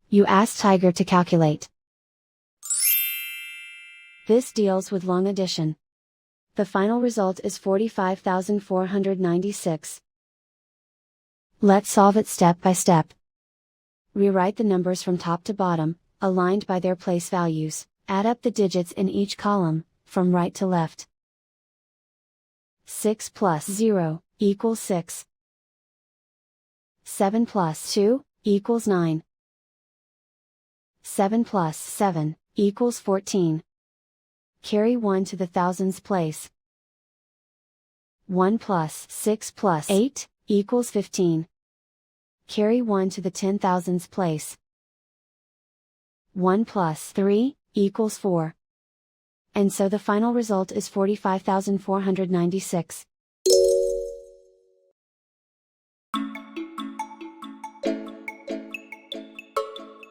You ask Tiger to calculate. This deals with long addition. The final result is 45,496. Let's solve it step by step. Rewrite the numbers from top to bottom, aligned by their place values. Add up the digits in each column, from right to left. 6 plus 0 equals 6. 7 plus 2 equals 9. 7 plus 7 equals 14. Carry 1 to the thousands place. 1 plus 6 plus 8 equals 15. Carry 1 to the 10,000s place. 1 plus 3 equals 4. And so the final result is 45,496.